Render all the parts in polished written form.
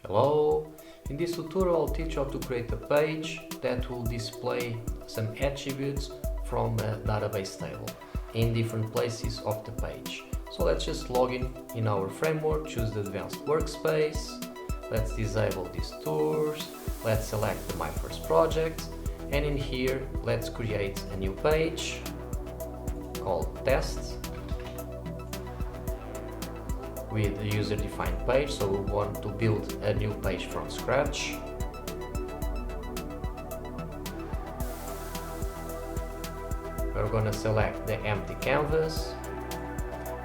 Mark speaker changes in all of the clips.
Speaker 1: Hello! In this tutorial I'll teach you how to create a page that will display some attributes from a database table in different places of the page. So let's just log in our framework, choose the advanced workspace, let's disable these tours, let's select the My First Project, and in here let's create a new page called test with a user-defined page. So we want to build a new page from scratch. We're going to select the empty canvas,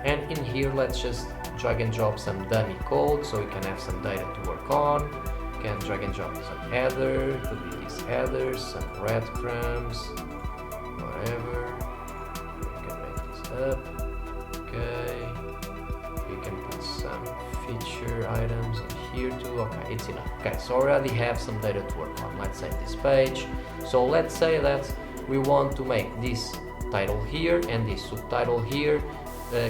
Speaker 1: and in here let's just drag and drop some dummy code so we can have some data to work on. You can drag and drop some header, could be these headers, some breadcrumbs, whatever. We can make this up. Okay. You can put some feature items in here too. Okay, it's enough. Okay, so already have some data to work on. Let's save this page. So let's say that we want to make this title here and this subtitle here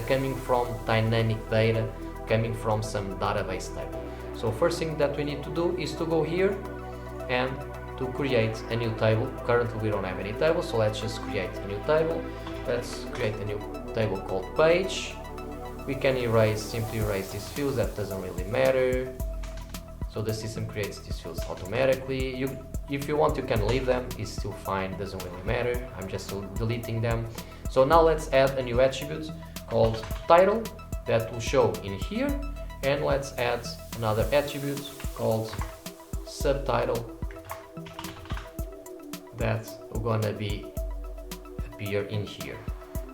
Speaker 1: coming from dynamic data, coming from some database table. So first thing that we need to do is to go here and to create a new table. Currently we don't have any table, so let's just create a new table. Let's create a new table called page. We can simply erase these fields, that doesn't really matter. So the system creates these fields automatically. If you want, you can leave them, it's still fine, doesn't really matter. I'm just deleting them. So now let's add a new attribute called title that will show in here. And let's add another attribute called subtitle that will gonna appear in here.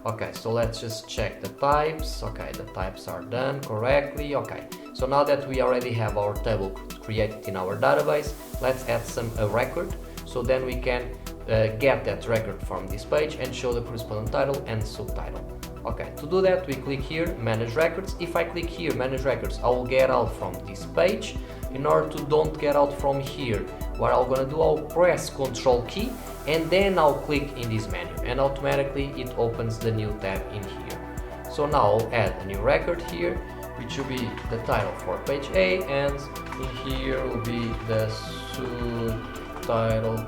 Speaker 1: Okay, so let's just check the types. Okay, the types are done correctly. Okay, so now that we already have our table created in our database, let's add a record. So then we can get that record from this page and show the corresponding title and subtitle. Okay, to do that we click here, manage records. If I click here, manage records, I will get out from this page. In order to don't get out from here, what I'm gonna do, I'll press Ctrl key and then I'll click in this menu and automatically it opens the new tab in here. So now I'll add a new record here, which will be the title for page A, and in here will be the subtitle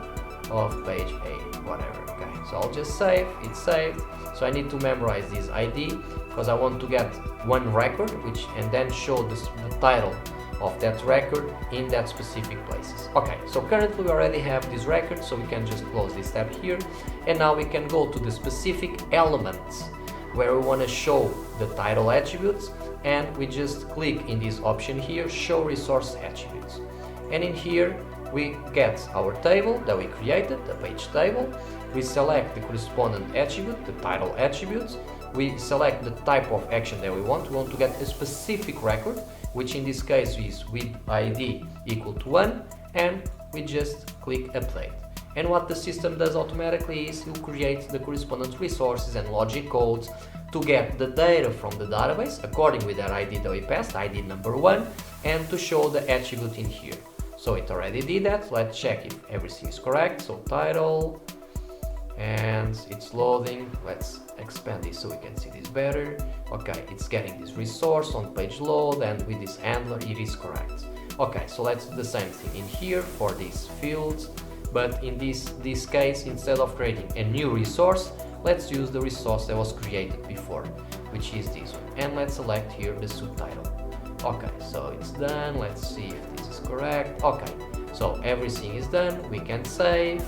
Speaker 1: of page A, whatever. Okay, so I'll just save, it's saved. So I need to memorize this ID because I want to get one record and then show the title of that record in that specific places. Okay, so currently we already have this record, so we can just close this tab here, and now we can go to the specific elements where we want to show the title attributes, and we just click in this option here, show resource attributes, and in here we get our table that we created, the page table. We select the corresponding attribute, the title attributes. We select the type of action that we want. We want to get a specific record, which in this case is with ID equal to 1, and we just click update. And what the system does automatically is to create the corresponding resources and logic codes to get the data from the database according with that ID that we passed, ID number 1, and to show the attribute in here. So it already did that. Let's check if everything is correct. So title, and it's loading. Let's expand this so we can see this better. Okay, it's getting this resource on page load, and with this handler it is correct. Okay, so let's do the same thing in here for these fields, but in this case, instead of creating a new resource, let's use the resource that was created before, which is this one, and let's select here the subtitle. Okay, so it's done. Let's see if this is correct. Okay, so everything is done. We can save.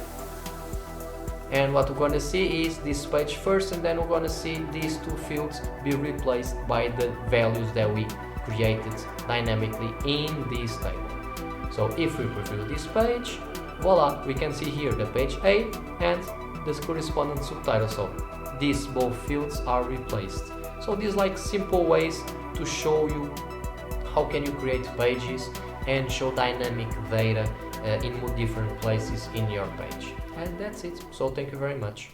Speaker 1: And what we're going to see is this page first, and then we're going to see these two fields be replaced by the values that we created dynamically in this table. So if we preview this page, voila, we can see here the page A and the corresponding subtitle. So these both fields are replaced. So these like simple ways to show you how can you create pages and show dynamic data in different places in your page. And that's it. So thank you very much.